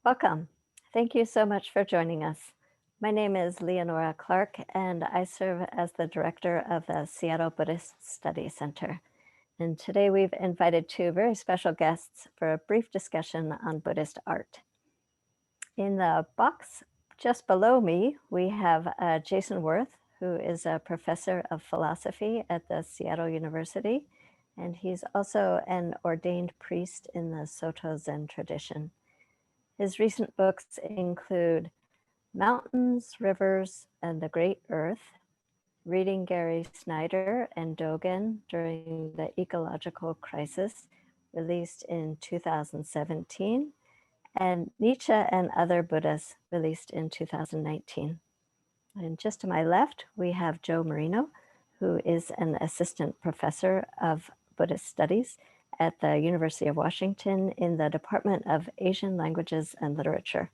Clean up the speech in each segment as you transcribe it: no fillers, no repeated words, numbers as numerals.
Welcome. Thank you so much for joining us. My name is Leonora Clarke, and I serve as the director of the Seattle Buddhist Study Center. And today we've invited two very special guests for a brief discussion on Buddhist art. In the box just below me, we have Jason Wirth, who is a professor of philosophy at the Seattle University, and he's also an ordained priest in the Soto Zen tradition. His recent books include Mountains, Rivers, and the Great Earth, reading Gary Snyder and Dogen during the ecological crisis, released in 2017, and Nietzsche and Other Buddhas, released in 2019. And just to my left, we have Joe Marino, who is an assistant professor of Buddhist studies at the University of Washington in the Department of Asian Languages and Literature.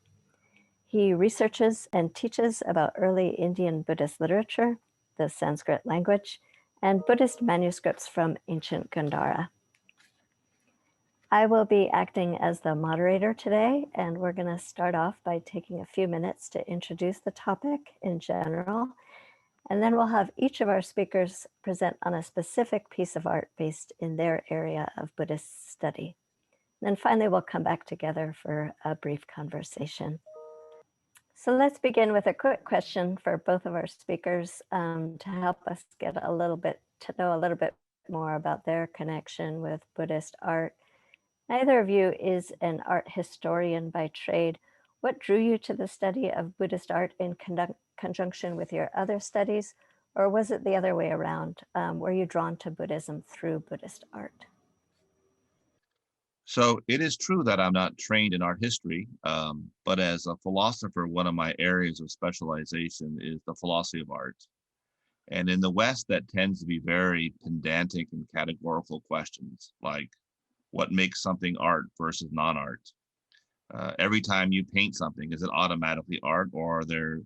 He researches and teaches about early Indian Buddhist literature, the Sanskrit language, and Buddhist manuscripts from ancient Gandhara. I will be acting as the moderator today, and we're going to start off by taking a few minutes to introduce the topic in general, and then we'll have each of our speakers present on a specific piece of art based in their area of Buddhist study. And then finally, we'll come back together for a brief conversation. So let's begin with a quick question for both of our speakers to help us get a little bit to know a little bit more about their connection with Buddhist art. Neither of you is an art historian by trade. What drew you to the study of Buddhist art in conjunction with your other studies, or was it the other way around? Were you drawn to Buddhism through Buddhist art? So it is true that I'm not trained in art history, but as a philosopher, one of my areas of specialization is the philosophy of art. And in the West, that tends to be very pedantic and categorical questions like what makes something art versus non-art? Every time you paint something, is it automatically art, or are there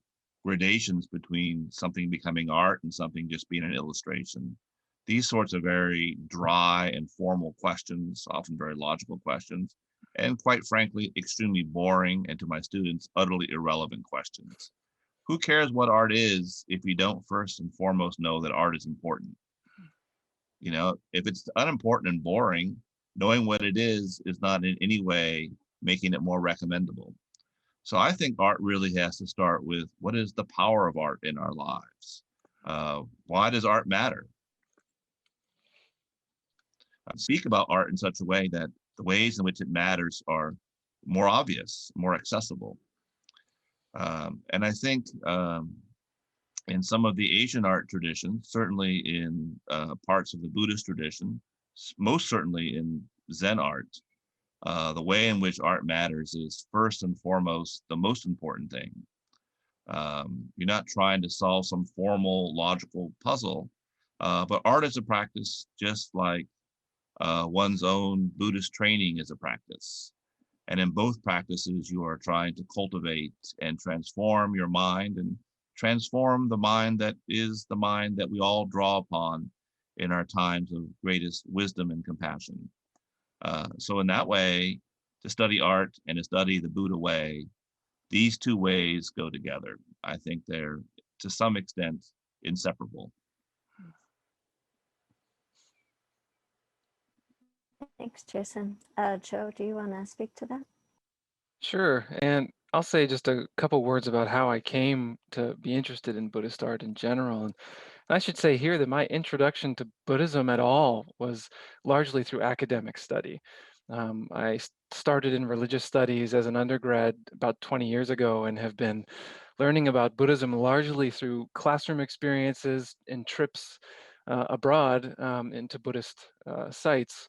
gradations between something becoming art and something just being an illustration? These sorts of very dry and formal questions, often very logical questions, and quite frankly, extremely boring and to my students, utterly irrelevant questions. Who cares what art is if you don't first and foremost know that art is important? You know, if it's unimportant and boring, knowing what it is not in any way making it more recommendable. So I think art really has to start with what is the power of art in our lives? Why does art matter? Speak about art in such a way that the ways in which it matters are more obvious, more accessible. And I think in some of the Asian art traditions, certainly in parts of the Buddhist tradition, most certainly in Zen art, the way in which art matters is first and foremost the most important thing. You're not trying to solve some formal logical puzzle, but art is a practice just like one's own Buddhist training is a practice. And in both practices, you are trying to cultivate and transform your mind and transform the mind that is the mind that we all draw upon in our times of greatest wisdom and compassion. So in that way, to study art and to study the Buddha way, these two ways go together. I think they're to some extent inseparable. Thanks, Jason. Joe, do you want to speak to that? Sure. And I'll say just a couple words about how I came to be interested in Buddhist art in general. And I should say here that my introduction to Buddhism at all was largely through academic study. I started in religious studies as an undergrad about 20 years ago and have been learning about Buddhism largely through classroom experiences and trips abroad into Buddhist sites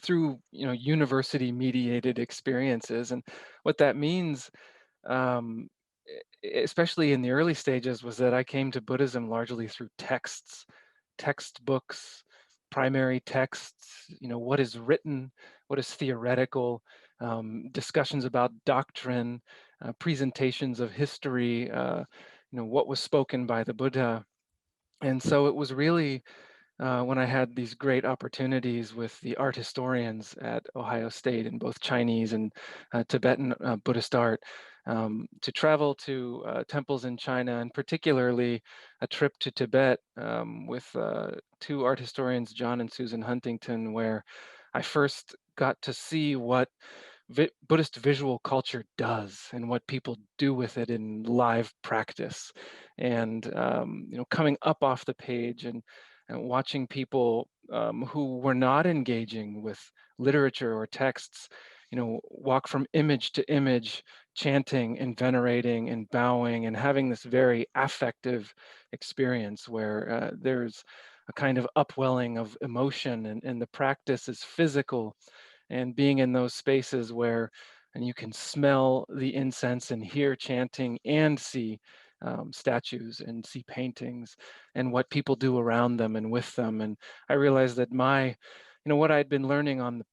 through university mediated experiences. And what that means, um, especially in the early stages, was that I came to Buddhism largely through textbooks, primary texts, what is written, what is theoretical, discussions about doctrine, presentations of history, what was spoken by the Buddha. And so it was really when I had these great opportunities with the art historians at Ohio State in both Chinese and Tibetan Buddhist art, to travel to temples in China, and particularly a trip to Tibet with two art historians, John and Susan Huntington, where I first got to see what Buddhist visual culture does and what people do with it in live practice. And coming up off the page and watching people who were not engaging with literature or texts, walk from image to image, chanting and venerating and bowing and having this very affective experience where there's a kind of upwelling of emotion, and the practice is physical, and being in those spaces where and you can smell the incense and hear chanting and see statues and see paintings and what people do around them and with them. And I realized that what I'd been learning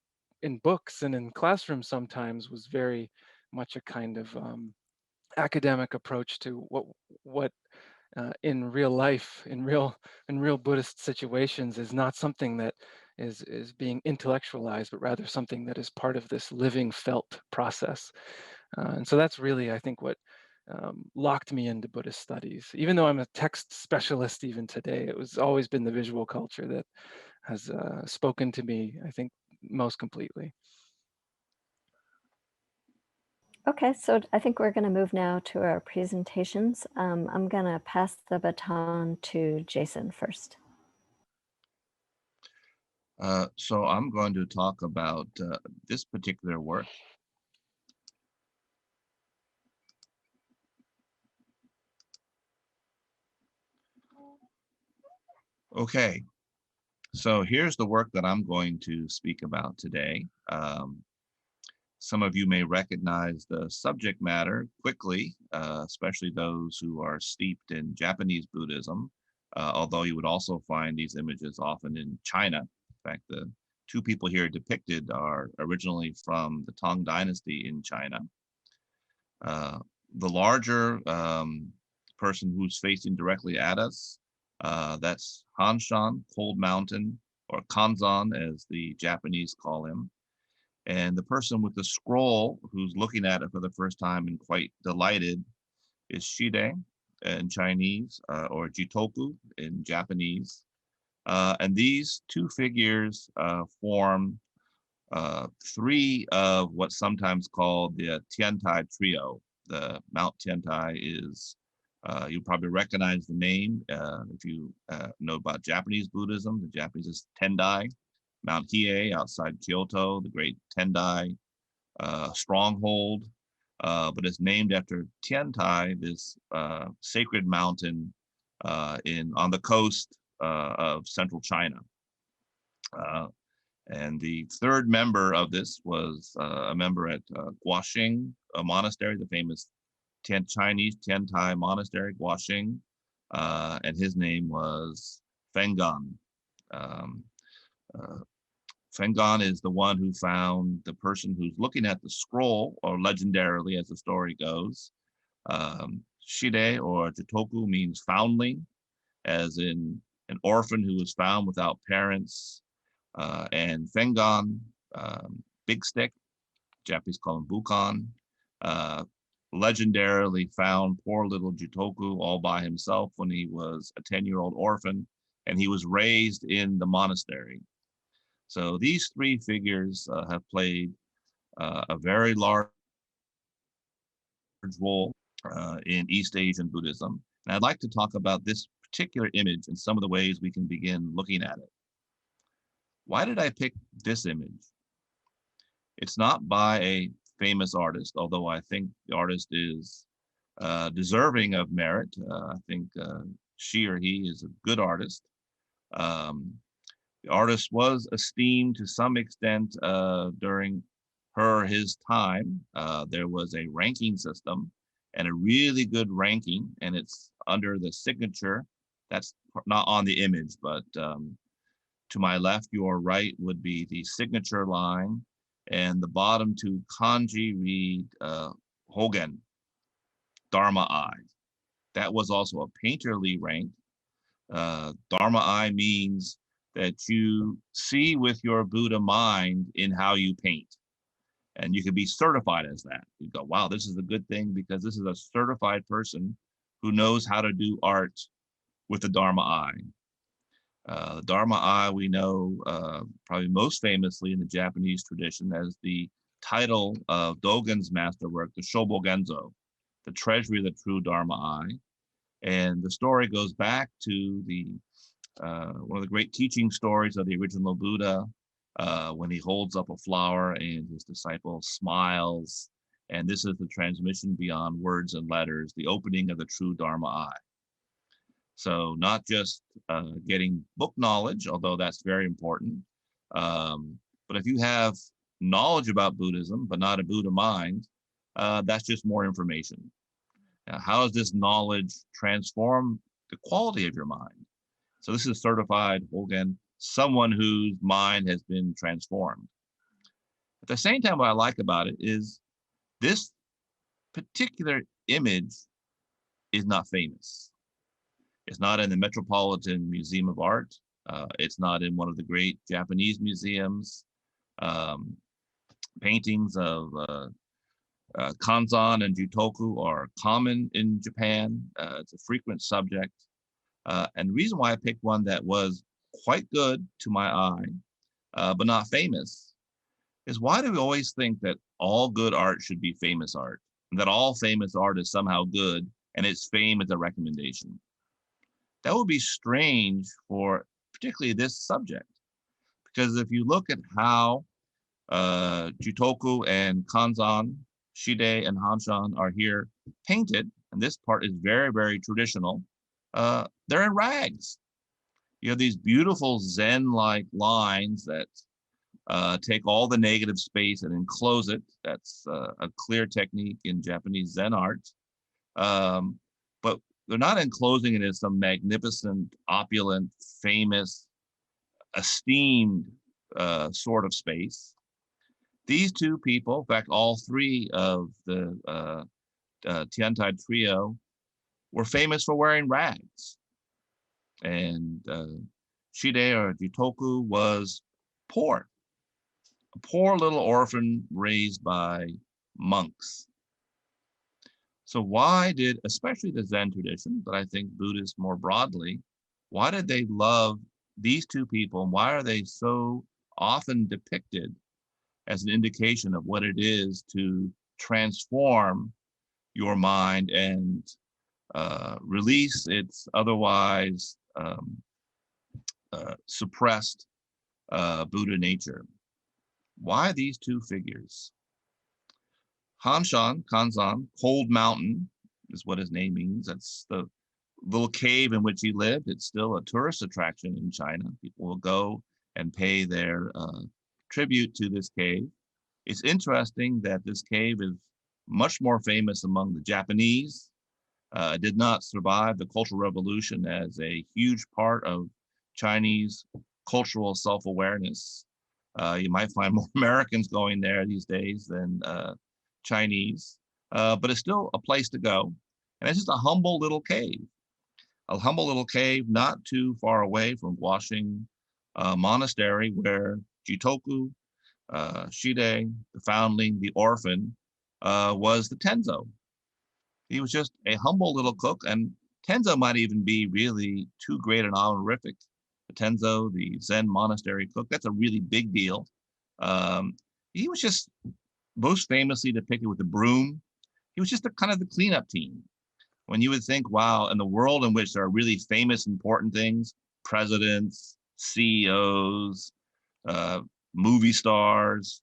in books and in classrooms sometimes was very much a kind of academic approach to what in real life, in real Buddhist situations, is not something that is being intellectualized, but rather something that is part of this living, felt process. And so that's really, I think, what locked me into Buddhist studies. Even though I'm a text specialist, even today, it was always been the visual culture that has spoken to me, I think, most completely. Okay, so I think we're going to move now to our presentations. I'm going to pass the baton to Jason first. So I'm going to talk about this particular work. Okay, so here's the work that I'm going to speak about today. Some of you may recognize the subject matter quickly, especially those who are steeped in Japanese Buddhism, although you would also find these images often in China. In fact, the two people here depicted are originally from the Tang Dynasty in China. The larger person who's facing directly at us, that's Hanshan, Cold Mountain, or Kanzan, as the Japanese call him. And the person with the scroll who's looking at it for the first time and quite delighted is Shide in Chinese, or Jitoku in Japanese. And these two figures form three of what's sometimes called the Tiantai trio. The Mount Tiantai is, you probably recognize the name if you know about Japanese Buddhism. The Japanese is Tendai. Mount Hiei outside Kyoto, the great Tendai stronghold, but it's named after Tiantai, this sacred mountain on the coast of central China. And the third member of this was a member at Guoxing Monastery, the famous Chinese Tiantai Monastery, Guoxing, and his name was Fengan. Um, Fengan is the one who found the person who's looking at the scroll, or legendarily, as the story goes. Shide, or Jitoku, means foundling, as in an orphan who was found without parents. And Fengan, big stick, Japanese call him Bukan, legendarily found poor little Jitoku all by himself when he was a 10-year-old orphan, and he was raised in the monastery. So these three figures have played a very large role in East Asian Buddhism. And I'd like to talk about this particular image and some of the ways we can begin looking at it. Why did I pick this image? It's not by a famous artist, although I think the artist is deserving of merit. I think she or he is a good artist. The artist was esteemed to some extent during his time. There was a ranking system and a really good ranking, and it's under the signature. That's not on the image, but to my left, your right would be the signature line, and the bottom two kanji read Hogen, Dharma Eye. That was also a painterly rank. Dharma Eye means that you see with your Buddha mind in how you paint. And you can be certified as that. You go, wow, this is a good thing because this is a certified person who knows how to do art with the Dharma eye. The Dharma eye we know probably most famously in the Japanese tradition as the title of Dogen's masterwork, the Shobogenzo, the treasury of the true Dharma eye. And the story goes back to the one of the great teaching stories of the original Buddha, when he holds up a flower and his disciple smiles. And this is the transmission beyond words and letters, the opening of the true Dharma eye. So not just getting book knowledge, although that's very important, but if you have knowledge about Buddhism, but not a Buddha mind, that's just more information. Now, how does this knowledge transform the quality of your mind? So this is certified, again, someone whose mind has been transformed. At the same time, what I like about it is this particular image is not famous. It's not in the Metropolitan Museum of Art. It's not in one of the great Japanese museums. Paintings of Kanzan and Jutoku are common in Japan. It's a frequent subject. And the reason why I picked one that was quite good to my eye, but not famous, is why do we always think that all good art should be famous art, and that all famous art is somehow good and its fame is a recommendation? That would be strange for particularly this subject, because if you look at how Jutoku and Kanzan, Shide and Hanshan are here painted, and this part is very, very traditional, they're in rags. You have these beautiful Zen-like lines that take all the negative space and enclose it. That's a clear technique in Japanese Zen art. But they're not enclosing it in some magnificent, opulent, famous, esteemed sort of space. These two people, in fact, all three of the Tiantai trio were famous for wearing rags. And Shide or Jitoku was poor, a poor little orphan raised by monks. So why did, especially the Zen tradition, but I think Buddhists more broadly, why did they love these two people? And why are they so often depicted as an indication of what it is to transform your mind and release its otherwise suppressed Buddha nature? Why these two figures? Hanshan, Kanzan, Cold Mountain is what his name means. That's the little cave in which he lived. It's still a tourist attraction in China. People will go and pay their tribute to this cave. It's interesting that this cave is much more famous among the Japanese. It did not survive the Cultural Revolution as a huge part of Chinese cultural self-awareness. You might find more Americans going there these days than Chinese, but it's still a place to go. And it's just a humble little cave not too far away from Guoxing Monastery, where Jitoku, Shide, the foundling, the orphan, was the Tenzo. He was just a humble little cook, and Tenzo might even be really too great an honorific. The Tenzo, the Zen monastery cook, that's a really big deal. He was just most famously depicted with the broom. He was just a kind of the cleanup team. When you would think, wow, in the world in which there are really famous, important things, presidents, CEOs, movie stars,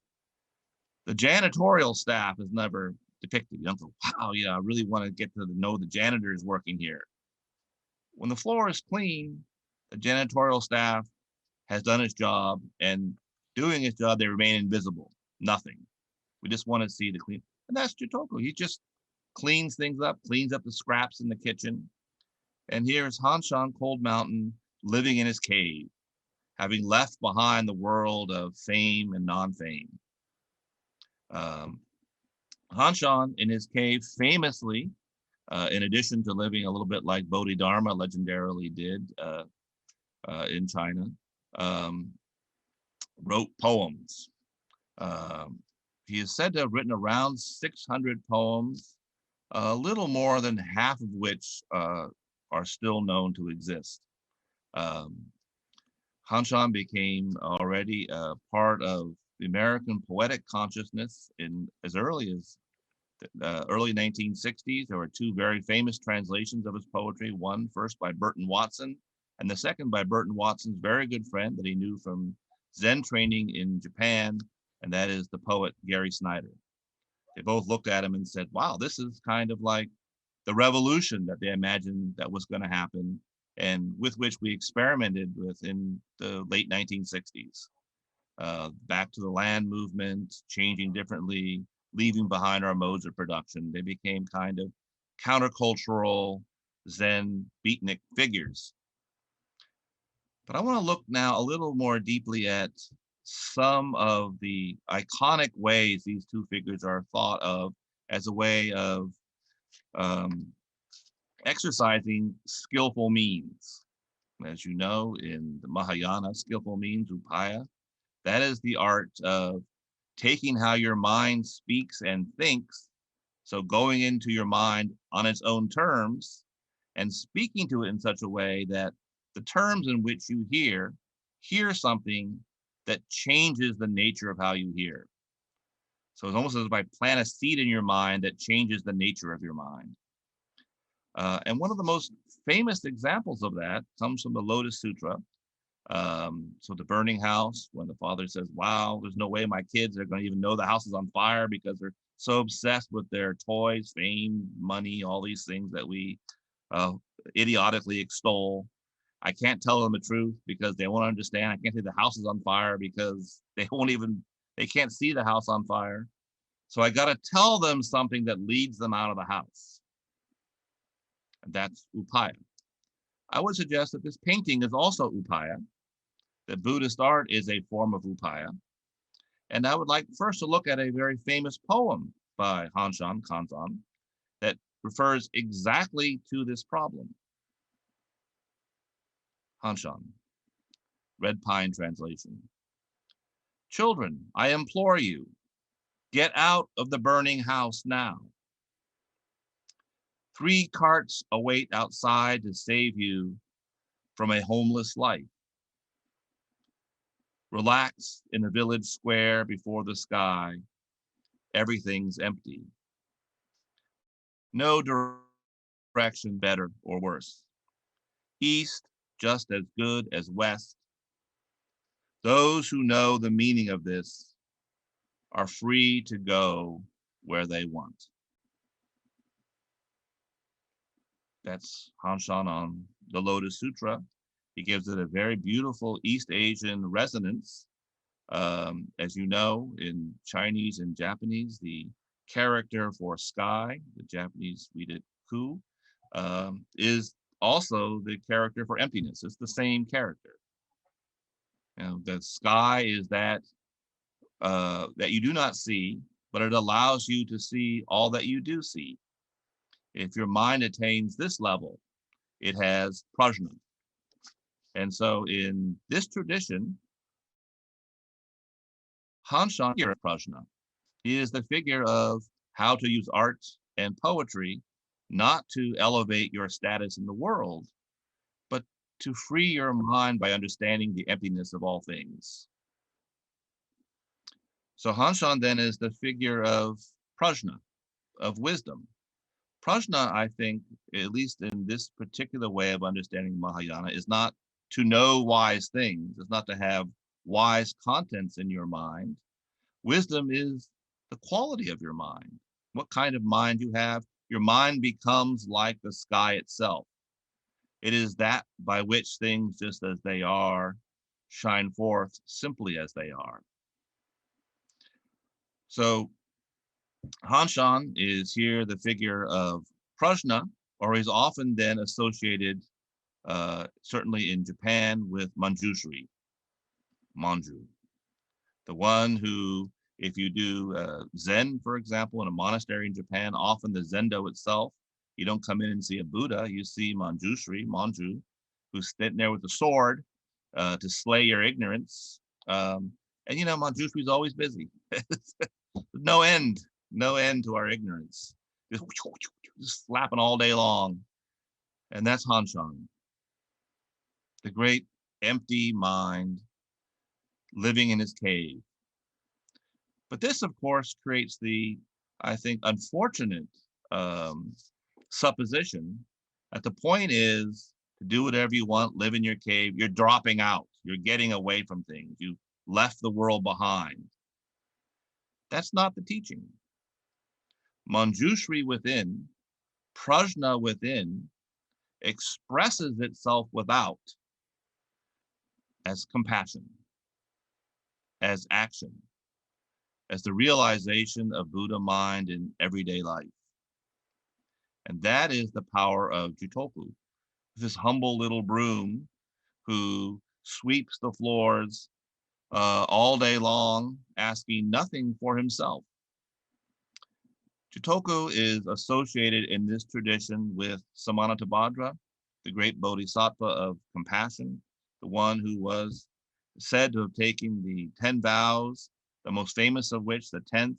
the janitorial staff is never depicted. You don't go, wow, yeah, I really want to get to know the janitors working here. When the floor is clean, the janitorial staff has done its job, and doing its job, they remain invisible. Nothing. We just want to see the clean. And that's Jitoku. He just cleans things up, cleans up the scraps in the kitchen. And here's Hanshan Cold Mountain living in his cave, having left behind the world of fame and non-fame. Hanshan in his cave famously, in addition to living a little bit like Bodhidharma legendarily did in China, um, wrote poems. Um, he is said to have written around 600 poems, a little more than half of which are still known to exist. Um, Hanshan became already a part of the American poetic consciousness in as early as the early 1960s. There were two very famous translations of his poetry, one first by Burton Watson, and the second by Burton Watson's very good friend that he knew from Zen training in Japan, and that is the poet Gary Snyder. They both looked at him and said, wow, this is kind of like the revolution that they imagined that was going to happen and with which we experimented with in the late 1960s. Back to the land movement, changing differently, leaving behind our modes of production. They became kind of countercultural Zen beatnik figures. But I want to look now a little more deeply at some of the iconic ways these two figures are thought of as a way of um, exercising skillful means. As you know, in the Mahayana, skillful means, upaya, that is the art of taking how your mind speaks and thinks, so going into your mind on its own terms and speaking to it in such a way that the terms in which you hear something that changes the nature of how you hear. So it's almost as if I plant a seed in your mind that changes the nature of your mind. And one of the most famous examples of that comes from the Lotus Sutra. So the burning house, when the father says, wow, there's no way my kids are going to even know the house is on fire because they're so obsessed with their toys, fame, money, all these things that we idiotically extol. I can't tell them the truth because they won't understand. I can't say the house is on fire because they can't see the house on fire. So I got to tell them something that leads them out of the house. And that's upaya. I would suggest that this painting is also upaya, that Buddhist art is a form of upaya. And I would like first to look at a very famous poem by Hanshan Kanzan that refers exactly to this problem. Hanshan, Red Pine translation. Children, I implore you, get out of the burning house now. 3 carts await outside to save you from a homeless life. Relax in the village square before the sky. Everything's empty. No direction better or worse. East just as good as west. Those who know the meaning of this are free to go where they want. That's Hanshan on the Lotus Sutra. He gives it a very beautiful East Asian resonance. As you know, in Chinese and Japanese, the character for sky, the Japanese read it ku, is also the character for emptiness. It's the same character. You know, the sky is that that you do not see, but it allows you to see all that you do see. If your mind attains this level, it has prajna. And so in this tradition, Hanshan is prajna. He is the figure of how to use art and poetry not to elevate your status in the world, but to free your mind by understanding the emptiness of all things. So Hanshan then is the figure of prajna, of wisdom. Prajna, I think, at least in this particular way of understanding Mahayana, is not to know wise things. It's not to have wise contents in your mind. Wisdom is the quality of your mind. What kind of mind you have, your mind becomes like the sky itself. It is that by which things, just as they are, shine forth simply as they are. So Hanshan is here the figure of prajna, or is often then associated, certainly in Japan, with Manjushri, Manju, the one who, if you do Zen, for example, in a monastery in Japan, often the Zendo itself, you don't come in and see a Buddha, you see Manjushri, Manju, who's sitting there with the sword, to slay your ignorance. And Manjushri is always busy. no end to our ignorance. Just flapping all day long. And that's Hanshan, the great empty mind living in his cave. But this, of course, creates the, I think, unfortunate supposition that the point is to do whatever you want, live in your cave. You're dropping out. You're getting away from things. You left the world behind. That's not the teaching. Manjushri within, prajna within, expresses itself without as compassion, as action, as the realization of Buddha mind in everyday life. And that is the power of Jutoku, this humble little broom who sweeps the floors all day long, asking nothing for himself. Jutoku is associated in this tradition with Samantabhadra, the great bodhisattva of compassion, the one who was said to have taken the 10 vows, the most famous of which, the 10th,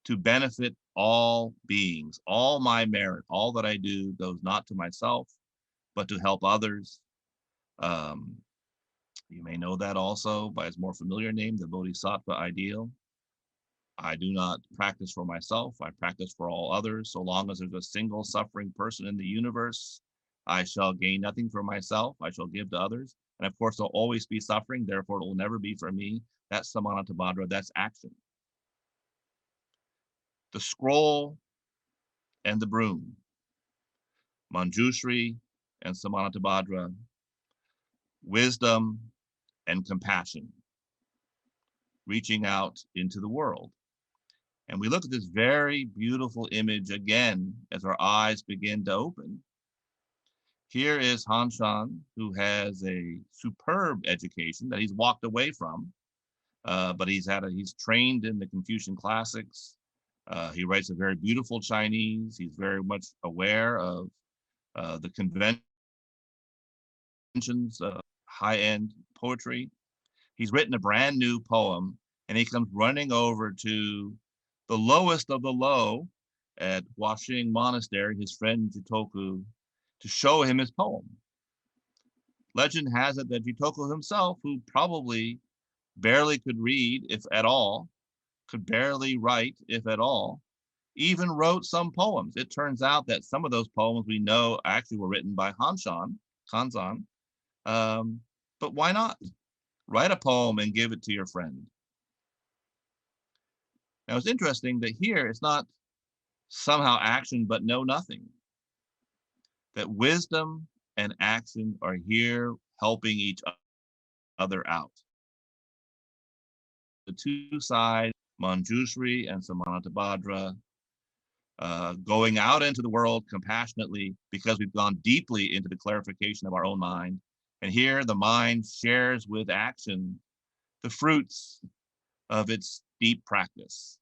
to benefit all beings. All my merit, all that I do goes not to myself, but to help others. You may know that also by its more familiar name, the Bodhisattva ideal. I do not practice for myself. I practice for all others. So long as there's a single suffering person in the universe, I shall gain nothing for myself. I shall give to others. And of course, there'll always be suffering. Therefore, it will never be for me. That's Samantabhadra. That's action. The scroll and the broom, Manjushri and Samantabhadra, wisdom and compassion, reaching out into the world. And we look at this very beautiful image again as our eyes begin to open. Here is Hanshan, who has a superb education that he's walked away from, but he's trained in the Confucian classics. He writes a very beautiful Chinese. He's very much aware of the conventions of high-end poetry. He's written a brand new poem, and he comes running over to the lowest of the low at Huaxing Monastery, his friend Jutoku, to show him his poem. Legend has it that Jutoku himself, who probably barely could read, if at all, could barely write, if at all, even wrote some poems. It turns out that some of those poems we know actually were written by Kanzan. But why not? Write a poem and give it to your friend. Now, it's interesting that here it's not somehow action, but no nothing. That wisdom and action are here helping each other out. The two sides, Manjushri and Samantabhadra, going out into the world compassionately because we've gone deeply into the clarification of our own mind. And here the mind shares with action the fruits of its deep practice.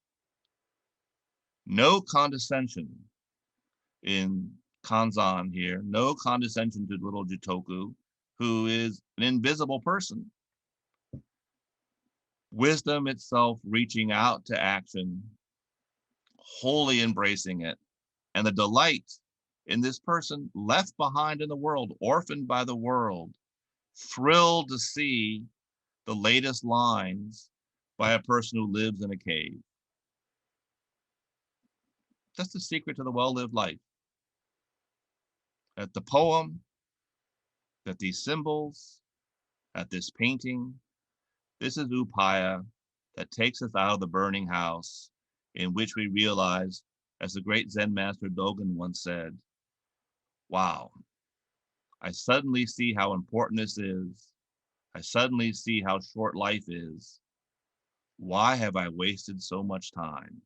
No condescension in Kanzan here, no condescension to little Jutoku, who is an invisible person. Wisdom itself reaching out to action, wholly embracing it, and the delight in this person left behind in the world, orphaned by the world, thrilled to see the latest lines by a person who lives in a cave. That's the secret to the well-lived life. That the poem, that these symbols, that this painting, this is upaya that takes us out of the burning house in which we realize, as the great Zen master Dogen once said, wow, I suddenly see how important this is. I suddenly see how short life is. Why have I wasted so much time?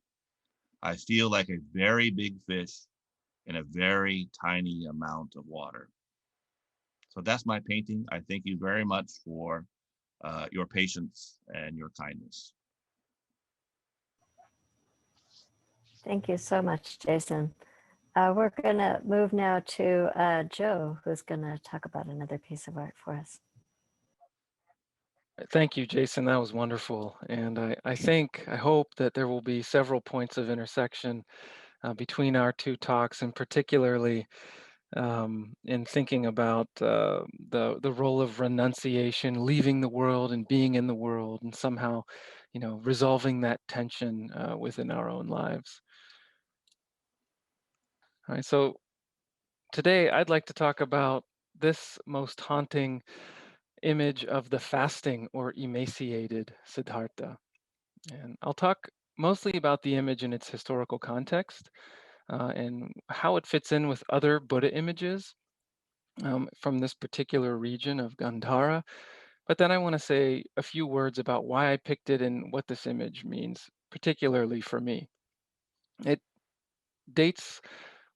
I feel like a very big fish in a very tiny amount of water. So that's my painting. I thank you very much for your patience and your kindness. Thank you so much, Jason. We're going to move now to Joe, who's going to talk about another piece of art for us. Thank you, Jason. That was wonderful. And I hope that there will be several points of intersection between our two talks, and particularly in thinking about the role of renunciation, leaving the world and being in the world, and somehow, resolving that tension within our own lives. All right, so today I'd like to talk about this most haunting image of the fasting or emaciated Siddhartha. And I'll talk mostly about the image in its historical context and how it fits in with other Buddha images from this particular region of Gandhara. But then I want to say a few words about why I picked it and what this image means, particularly for me. It dates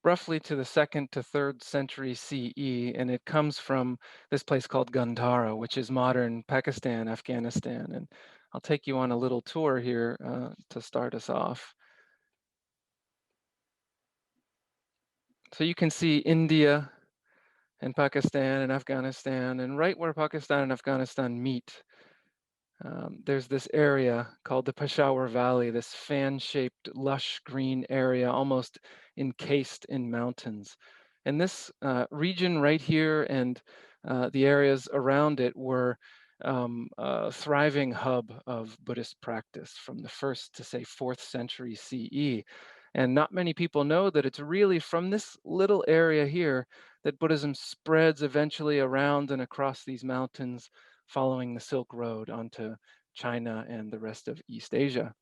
roughly to the 2nd to 3rd century CE, and it comes from this place called Gandhara, which is modern Pakistan, Afghanistan. And I'll take you on a little tour here to start us off. So you can see India and Pakistan and Afghanistan, and right where Pakistan and Afghanistan meet, there's this area called the Peshawar Valley, this fan-shaped, lush green area, almost encased in mountains. And this region right here and the areas around it were a thriving hub of Buddhist practice from the 1st to say 4th century CE. And not many people know that it's really from this little area here that Buddhism spreads eventually around and across these mountains, following the Silk Road onto China and the rest of East Asia.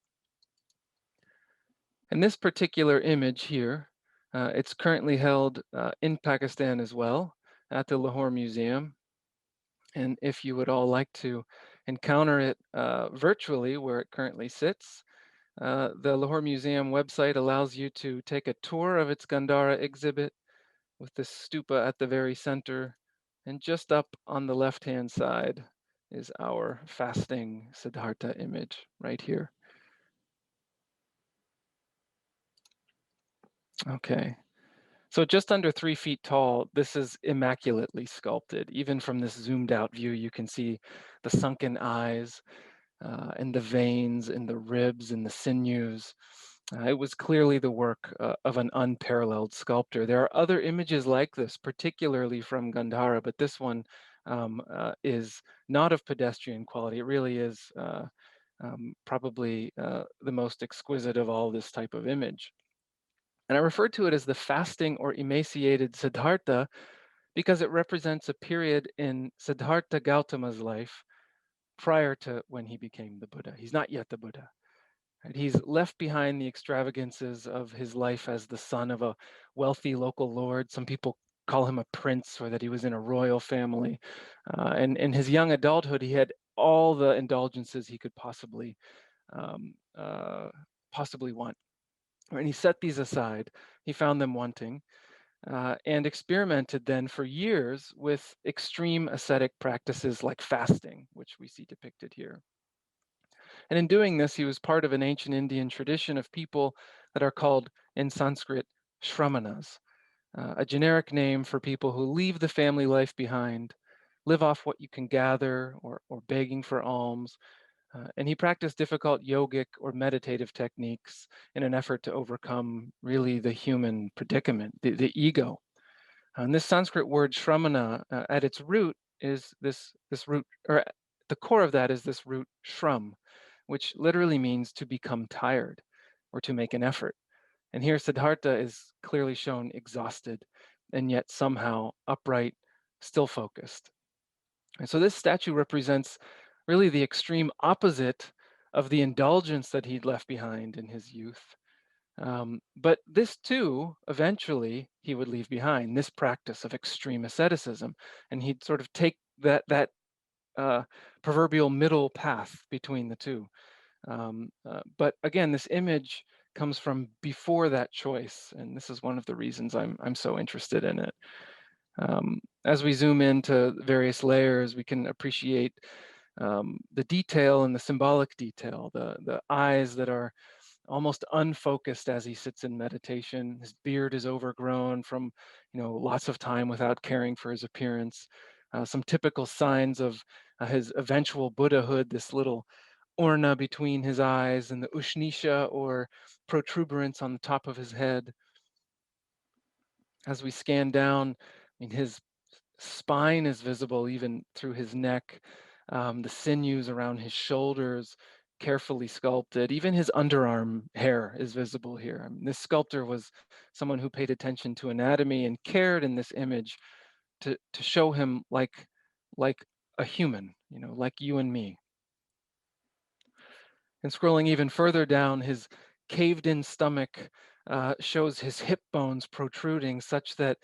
And this particular image here, it's currently held in Pakistan as well at the Lahore Museum. And if you would all like to encounter it virtually where it currently sits, the Lahore Museum website allows you to take a tour of its Gandhara exhibit with the stupa at the very center. And just up on the left-hand side is our fasting Siddhartha image right here. Okay. So just under 3 feet tall, this is immaculately sculpted. Even from this zoomed out view, you can see the sunken eyes and the veins and the ribs and the sinews. It was clearly the work of an unparalleled sculptor. There are other images like this, particularly from Gandhara, but this one is not of pedestrian quality. It really is probably the most exquisite of all this type of image. And I refer to it as the fasting or emaciated Siddhartha because it represents a period in Siddhartha Gautama's life prior to when he became the Buddha. He's not yet the Buddha. Right? He's left behind the extravagances of his life as the son of a wealthy local lord. Some people call him a prince, or that he was in a royal family. And in his young adulthood, he had all the indulgences he could um, uh, possibly want. And he set these aside. He found them wanting. And experimented then for years with extreme ascetic practices like fasting, which we see depicted here. And in doing this, he was part of an ancient Indian tradition of people that are called in Sanskrit Shramanas, a generic name for people who leave the family life behind, live off what you can gather, or begging for alms. And he practiced difficult yogic or meditative techniques in an effort to overcome really the human predicament, the ego. And this Sanskrit word shramana, at its root is this root, or at the core of that is this root shram, which literally means to become tired or to make an effort. And here Siddhartha is clearly shown exhausted and yet somehow upright, still focused. And so this statue represents really the extreme opposite of the indulgence that he'd left behind in his youth. But this too, eventually, he would leave behind this practice of extreme asceticism, and he'd sort of take that uh, proverbial middle path between the two. But again, this image comes from before that choice, and this is one of the reasons I'm so interested in it. As we zoom into various layers, we can appreciate the detail and the symbolic detail, the eyes that are almost unfocused as he sits in meditation. His beard is overgrown from, lots of time without caring for his appearance. some typical signs of his eventual Buddhahood, this little orna between his eyes and the ushnisha or protuberance on the top of his head. As we scan down, I mean, his spine is visible even through his neck, the sinews around his shoulders, carefully sculpted. Even his underarm hair is visible here. I mean, this sculptor was someone who paid attention to anatomy and cared in this image to show him like a human, like you and me. And scrolling even further down, his caved in stomach shows his hip bones protruding, such that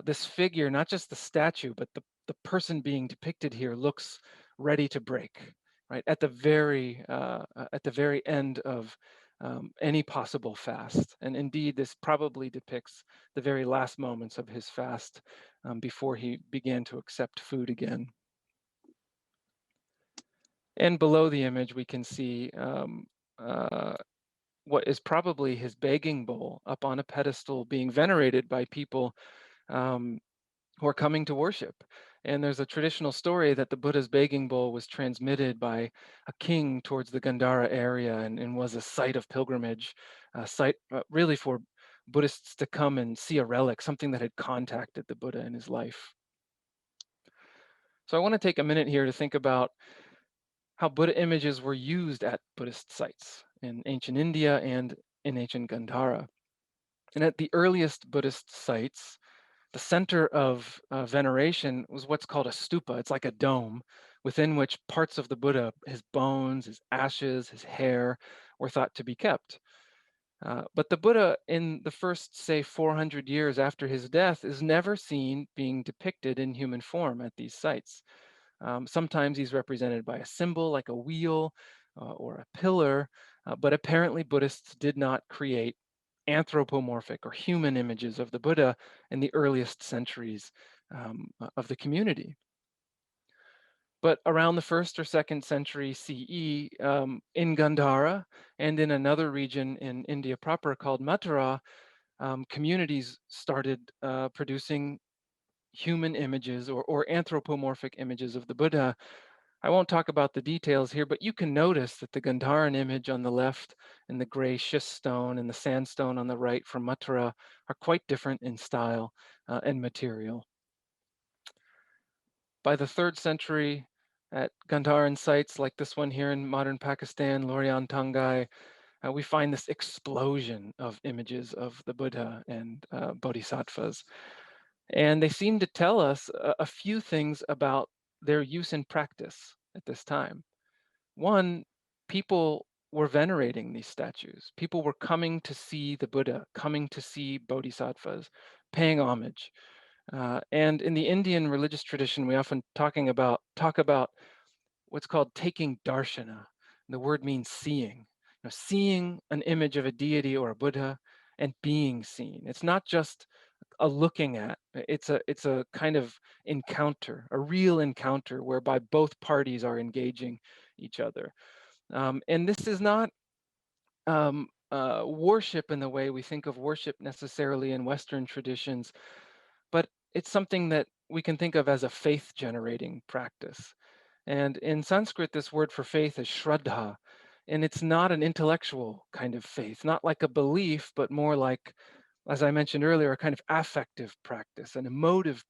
this figure, not just the statue, but the person being depicted here, looks ready to break, right? At the very end of any possible fast. And indeed, this probably depicts the very last moments of his fast before he began to accept food again. And below the image, we can see uh, what is probably his begging bowl up on a pedestal being venerated by people um, who are coming to worship. And there's a traditional story that the Buddha's begging bowl was transmitted by a king towards the Gandhara area and was a site of pilgrimage, a site really for Buddhists to come and see a relic, something that had contacted the Buddha in his life. So I want to take a minute here to think about how Buddha images were used at Buddhist sites in ancient India and in ancient Gandhara. And at the earliest Buddhist sites, the center of veneration was what's called a stupa. It's like a dome within which parts of the Buddha, his bones, his ashes, his hair, were thought to be kept. But the Buddha, in the first, say, 400 years after his death, is never seen being depicted in human form at these sites. Sometimes he's represented by a symbol like a wheel or a pillar, but apparently Buddhists did not create anthropomorphic or human images of the Buddha in the earliest centuries of the community. But around the first or second century CE, in Gandhara and in another region in India proper called Mathura, communities started producing human images or anthropomorphic images of the Buddha. I won't talk about the details here, but you can notice that the Gandharan image on the left and the gray schist stone and the sandstone on the right from Mathura are quite different in style and material. By the 3rd century, at Gandharan sites like this one here in modern Pakistan, Lorian Tangai, we find this explosion of images of the Buddha and bodhisattvas. And they seem to tell us a few things about their use in practice at this time. One, people were venerating these statues. People were coming to see the Buddha, coming to see bodhisattvas, paying homage. And in the Indian religious tradition, we often talk about what's called taking darshana. The word means seeing. Seeing an image of a deity or a Buddha and being seen. It's not just a looking at. It's a kind of encounter, a real encounter whereby both parties are engaging each other. And this is not worship in the way we think of worship necessarily in Western traditions, but it's something that we can think of as a faith generating practice. And in Sanskrit, this word for faith is shraddha, and it's not an intellectual kind of faith, not like a belief, but more like, as I mentioned earlier, a kind of affective practice, an emotive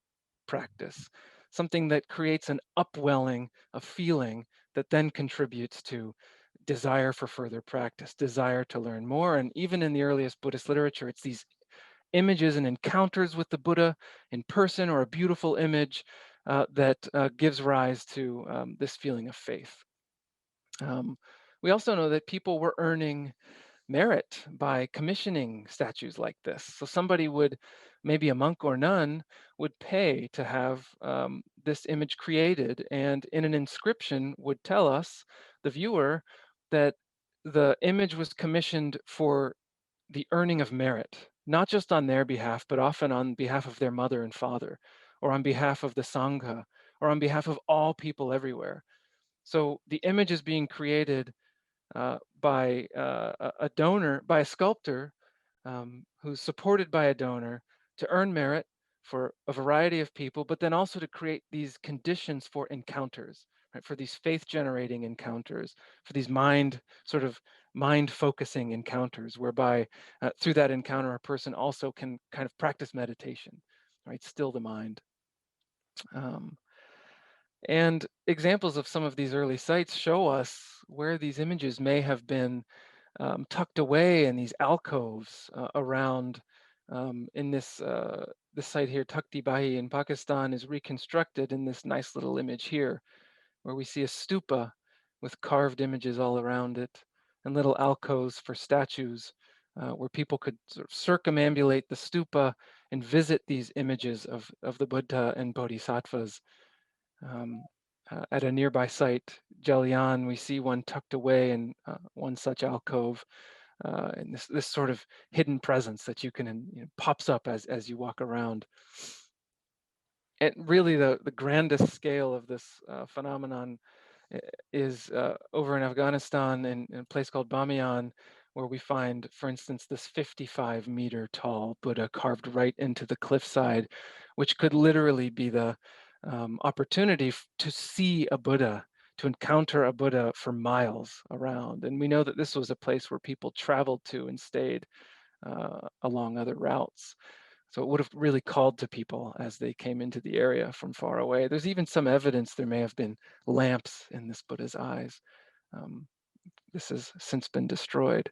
practice, something that creates an upwelling of feeling that then contributes to desire for further practice, desire to learn more. And even in the earliest Buddhist literature, it's these images and encounters with the Buddha in person or a beautiful image that gives rise to this feeling of faith. We also know that people were earning merit by commissioning statues like this. So somebody would, maybe a monk or nun, would pay to have this image created, and in an inscription would tell us, the viewer, that the image was commissioned for the earning of merit, not just on their behalf, but often on behalf of their mother and father, or on behalf of the Sangha, or on behalf of all people everywhere. So the image is being created by a donor, by a sculptor who's supported by a donor to earn merit, for a variety of people, but then also to create these conditions for encounters, right? For these faith-generating encounters, for these mind-focusing encounters, whereby through that encounter, a person also can kind of practice meditation, right? Still the mind. Um, and examples of some of these early sites show us where these images may have been tucked away in these alcoves around. In this site here, Takhti Bahi in Pakistan is reconstructed in this nice little image here, where we see a stupa with carved images all around it and little alcoves for statues, where people could sort of circumambulate the stupa and visit these images of the Buddha and Bodhisattvas. Um, at a nearby site, Jalian, we see one tucked away in one such alcove, and this sort of hidden presence that you can, pops up as you walk around. And really, the grandest scale of this phenomenon is over in Afghanistan in a place called Bamiyan, where we find, for instance, this 55-meter tall Buddha carved right into the cliffside, which could literally be the opportunity to see a Buddha, to encounter a Buddha for miles around. And we know that this was a place where people traveled to and stayed along other routes. So it would have really called to people as they came into the area from far away. There's even some evidence there may have been lamps in this Buddha's eyes. Um, this has since been destroyed.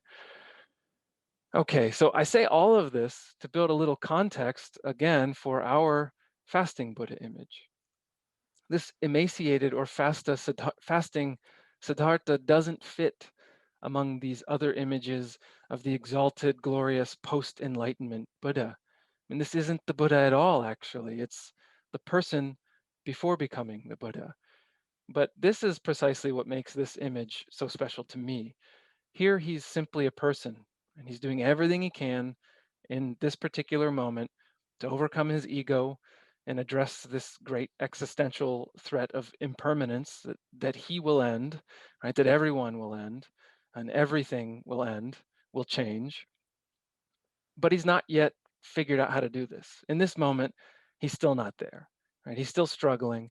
Okay, so I say all of this to build a little context again for our fasting Buddha image. This emaciated or fasting Siddhartha doesn't fit among these other images of the exalted, glorious post-enlightenment Buddha. I mean, this isn't the Buddha at all, actually. It's the person before becoming the Buddha. But this is precisely what makes this image so special to me. Here, he's simply a person, and he's doing everything he can in this particular moment to overcome his ego and address this great existential threat of impermanence that he will end, right? That everyone will end, and everything will end, will change. But he's not yet figured out how to do this. In this moment, he's still not there, right? He's still struggling.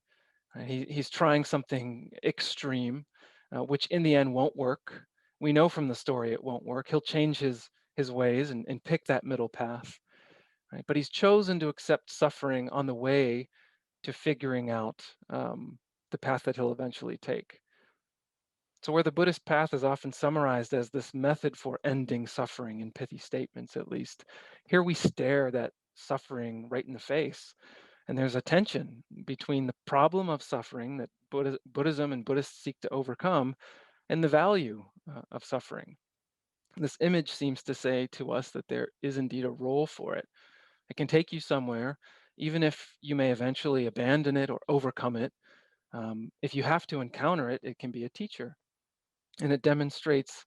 Right? He's trying something extreme, which in the end won't work. We know from the story it won't work. He'll change his ways and pick that middle path, right? But he's chosen to accept suffering on the way to figuring out the path that he'll eventually take. So where the Buddhist path is often summarized as this method for ending suffering in pithy statements, at least, here we stare that suffering right in the face. And there's a tension between the problem of suffering that Buddhism and Buddhists seek to overcome and the value of suffering. This image seems to say to us that there is indeed a role for it. It can take you somewhere, even if you may eventually abandon it or overcome it. If you have to encounter it, it can be a teacher. And it demonstrates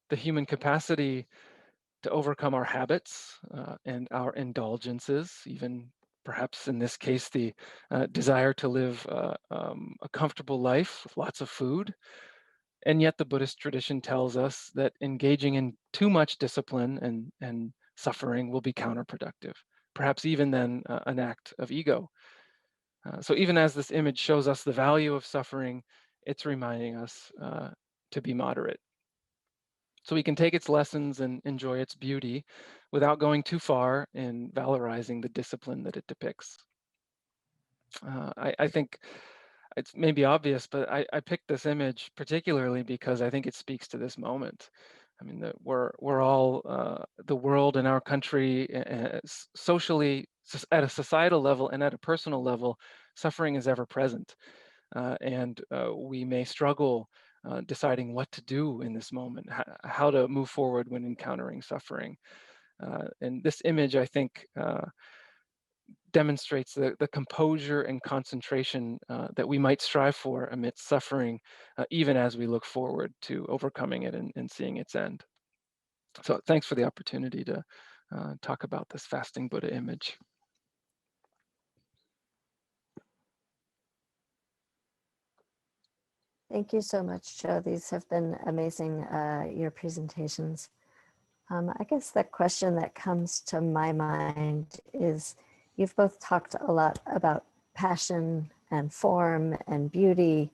the human capacity to overcome our habits and our indulgences, even perhaps in this case, the desire to live a comfortable life with lots of food. And yet the Buddhist tradition tells us that engaging in too much discipline and suffering will be counterproductive, perhaps even then an act of ego. So even as this image shows us the value of suffering, it's reminding us to be moderate. So we can take its lessons and enjoy its beauty without going too far in valorizing the discipline that it depicts. I think it's maybe obvious, but I picked this image particularly because I think it speaks to this moment. I mean, we're all the world and our country socially at a societal level and at a personal level, suffering is ever present, and we may struggle deciding what to do in this moment, how to move forward when encountering suffering. And this image, I think, demonstrates the composure and concentration that we might strive for amidst suffering, even as we look forward to overcoming it and seeing its end. So thanks for the opportunity to talk about this fasting Buddha image. Thank you so much, Joe. These have been amazing, your presentations. I guess the question that comes to my mind is, you've both talked a lot about passion and form and beauty,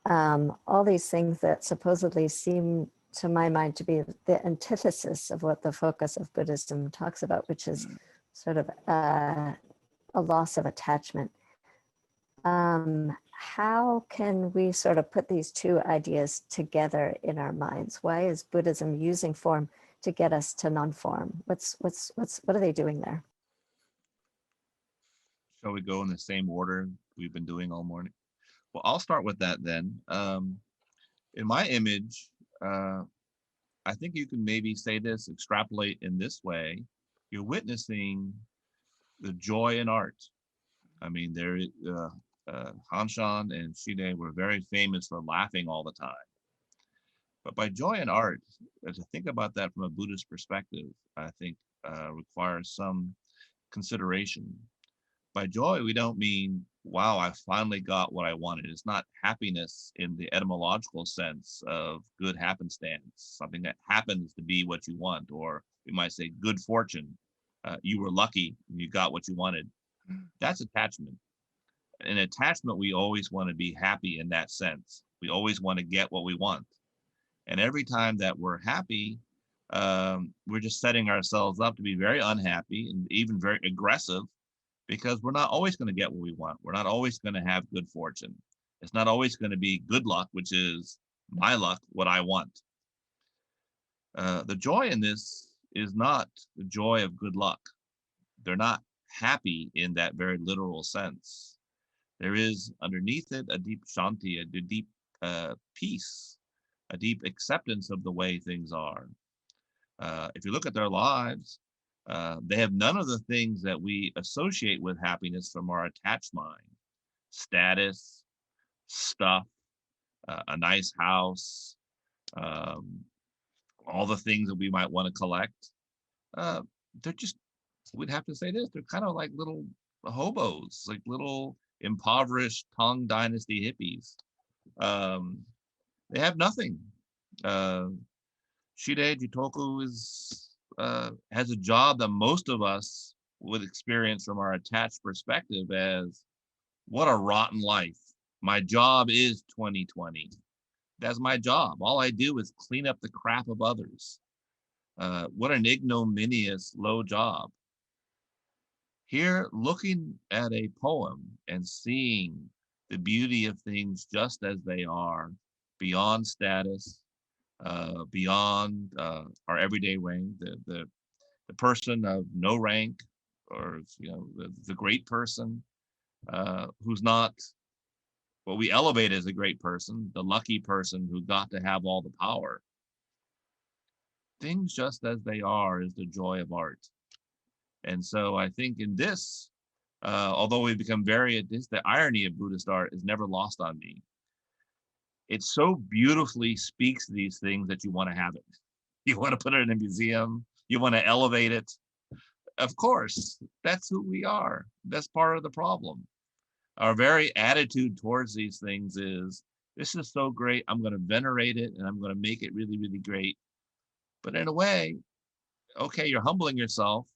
all these things that supposedly seem, to my mind, to be the antithesis of what the focus of Buddhism talks about, which is sort of a loss of attachment. How can we sort of put these two ideas together in our minds? Why is Buddhism using form to get us to non-form? What are they doing there? Shall we go in the same order we've been doing all morning? Well, I'll start with that then. In my image, I think you can maybe say this, extrapolate in this way. You're witnessing the joy in art. I mean, Hanshan and Shide were very famous for laughing all the time. But by joy in art, to think about that from a Buddhist perspective, I think requires some consideration. By joy, we don't mean, wow, I finally got what I wanted. It's not happiness in the etymological sense of good happenstance, something that happens to be what you want, or we might say good fortune. You were lucky and you got what you wanted. That's attachment. In attachment, we always want to be happy in that sense. We always want to get what we want. And every time that we're happy, we're just setting ourselves up to be very unhappy and even very aggressive, because we're not always going to get what we want. We're not always going to have good fortune. It's not always going to be good luck, which is my luck, what I want. The joy in this is not the joy of good luck. They're not happy in that very literal sense. There is underneath it a deep shanti, a deep peace, a deep acceptance of the way things are. If you look at their lives, they have none of the things that we associate with happiness from our attached mind: status, stuff, a nice house, all the things that we might want to collect. They're just, we'd have to say this, they're kind of like little hobos, like little impoverished Tang Dynasty hippies. They have nothing. Shide Jitoku has a job that most of us would experience from our attached perspective as, what a rotten life. My job is 2020. That's my job. All I do is clean up the crap of others. What an ignominious low job. Here, looking at a poem and seeing the beauty of things just as they are, beyond status, beyond our everyday rank, the person of no rank, or the great person, who's not what we elevate as a great person, the lucky person who got to have all the power. Things just as they are is the joy of art. And so I think in this, although we've become the irony of Buddhist art is never lost on me. It so beautifully speaks to these things that you want to have it. You want to put it in a museum. You want to elevate it. Of course, that's who we are. That's part of the problem. Our very attitude towards these things is, this is so great, I'm going to venerate it and I'm going to make it really, really great. But in a way, okay, you're humbling yourself.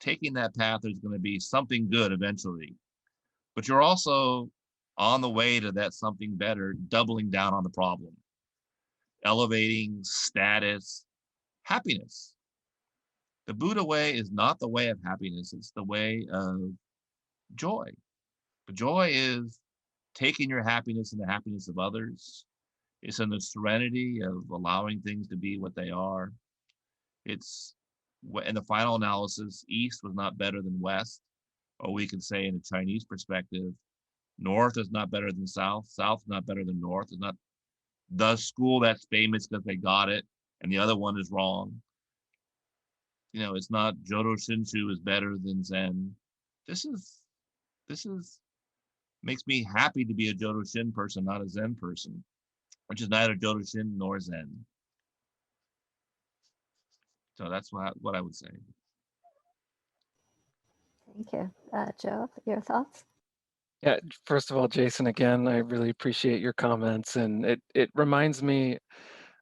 Taking that path, there's going to be something good eventually. But you're also on the way to that something better, doubling down on the problem. Elevating status, happiness. The Buddha way is not the way of happiness, it's the way of joy. But joy is taking your happiness and the happiness of others. It's in the serenity of allowing things to be what they are. It's, in the final analysis, East was not better than West, or we can say in a Chinese perspective, North is not better than South, South is not better than North. It's not the school that's famous because they got it, and the other one is wrong. It's not Jodo Shinshu is better than Zen. This is makes me happy to be a Jodo Shin person, not a Zen person, which is neither Jodo Shin nor Zen. So that's what I would say. Thank you. Joe, your thoughts? Yeah, first of all, Jason, again, I really appreciate your comments, and it reminds me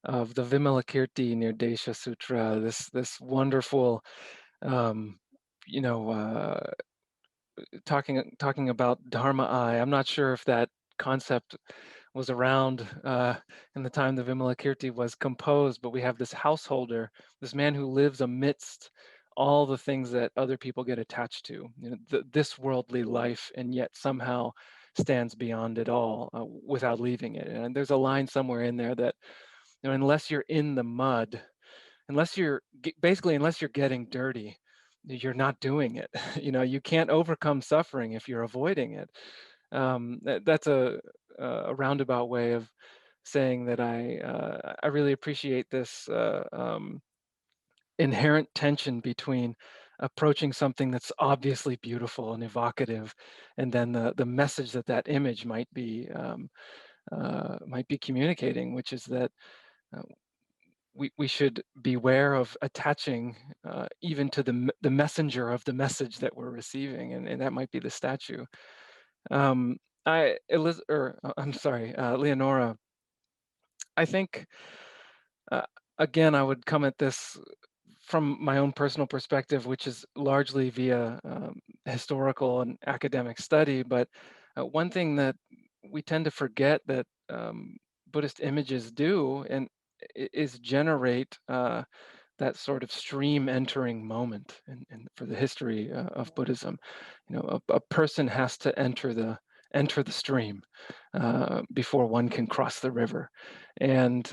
of the Vimalakirti Nirdesha Sutra, this wonderful, um, you know, talking about Dharma eye. I'm not sure if that concept was around in the time the Vimalakirti was composed, but we have this householder, this man who lives amidst all the things that other people get attached to, this worldly life, and yet somehow stands beyond it all without leaving it. And there's a line somewhere in there that, unless you're in the mud, unless you're getting dirty, you're not doing it. You can't overcome suffering if you're avoiding it. That's a roundabout way of saying that I really appreciate this inherent tension between approaching something that's obviously beautiful and evocative, and then the message that that image might be communicating, which is that uh, we should beware of attaching even to the messenger of the message that we're receiving, and that might be the statue. Um, I'm sorry, Leonora. I think uh, again, I would come at this from my own personal perspective, which is largely via historical and academic study. But one thing that we tend to forget that Buddhist images do and is generate that sort of stream entering moment. And for the history of Buddhism, a person has to enter the stream before one can cross the river, and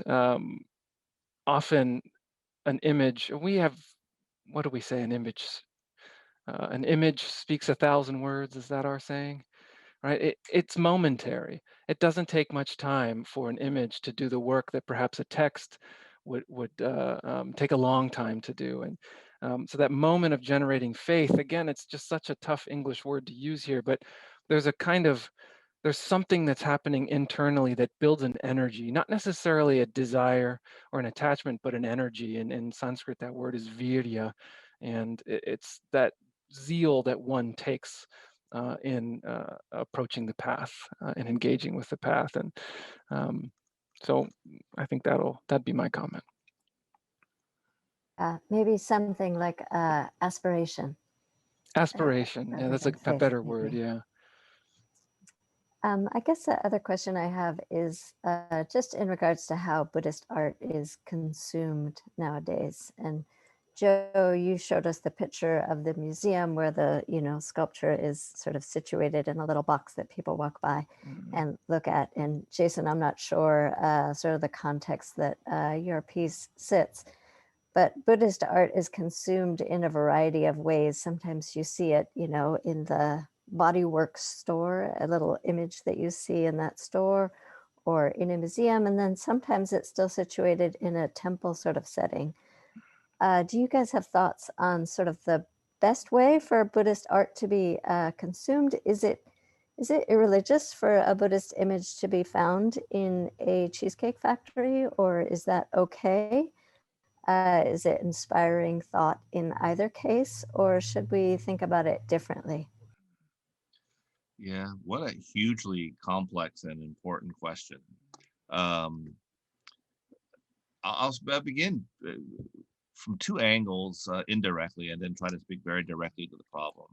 often an image. We have, what do we say? An image speaks 1,000 words. Is that our saying? Right? It's momentary. It doesn't take much time for an image to do the work that perhaps a text would take a long time to do. And so that moment of generating faith, again, it's just such a tough English word to use here, but there's a kind of there's something that's happening internally that builds an energy, not necessarily a desire or an attachment, but an energy. And in Sanskrit, that word is virya, and it's that zeal that one takes in approaching the path and engaging with the path. And so I think that'd be my comment. Maybe something like aspiration. Aspiration, yeah, Rather that's than a faith, better word, maybe. yeah. I guess the other question I have is just in regards to how Buddhist art is consumed nowadays. And Joe, you showed us the picture of the museum where the sculpture is sort of situated in a little box that people walk by and look at. And Jason, I'm not sure sort of the context that your piece sits, but Buddhist art is consumed in a variety of ways. Sometimes you see it, in the Bodyworks store, a little image that you see in that store, or in a museum, and then sometimes it's still situated in a temple sort of setting. Do you guys have thoughts on sort of the best way for Buddhist art to be consumed? Is it irreligious for a Buddhist image to be found in a cheesecake factory, or is that okay? Is it inspiring thought in either case, or should we think about it differently? Yeah, what a hugely complex and important question. Um, I'll begin from two angles indirectly, and then try to speak very directly to the problem.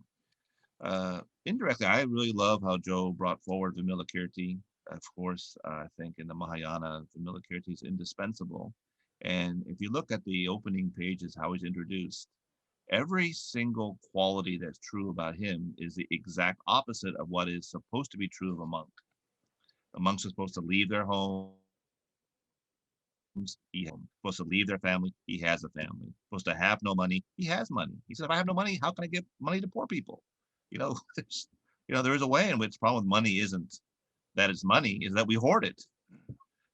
Indirectly, I really love how Joe brought forward Vimalakirti. Of course, I think in the Mahayana, Vimalakirti is indispensable. And if you look at the opening pages, how he's introduced, every single quality that's true about him is the exact opposite of what is supposed to be true of a monk. The monks are supposed to leave their homes. He's supposed to leave their family. He has a family. Supposed to have no money. He has money. He said, if I have no money, how can I give money to poor people? There's, there is a way in which the problem with money isn't that it's money, is that we hoard it.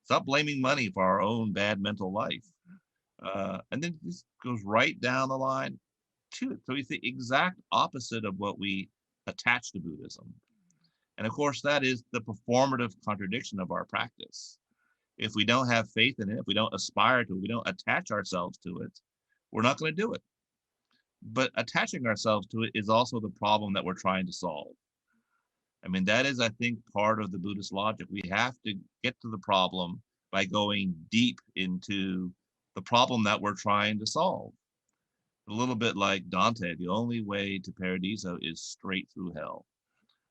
Stop blaming money for our own bad mental life. And then this goes right down the line to it. So it's the exact opposite of what we attach to Buddhism. And of course, that is the performative contradiction of our practice. If we don't have faith in it, if we don't aspire to it, we don't attach ourselves to it, we're not going to do it. But attaching ourselves to it is also the problem that we're trying to solve. I mean, that is, I think, part of the Buddhist logic. We have to get to the problem by going deep into the problem that we're trying to solve. A little bit like Dante, the only way to Paradiso is straight through hell.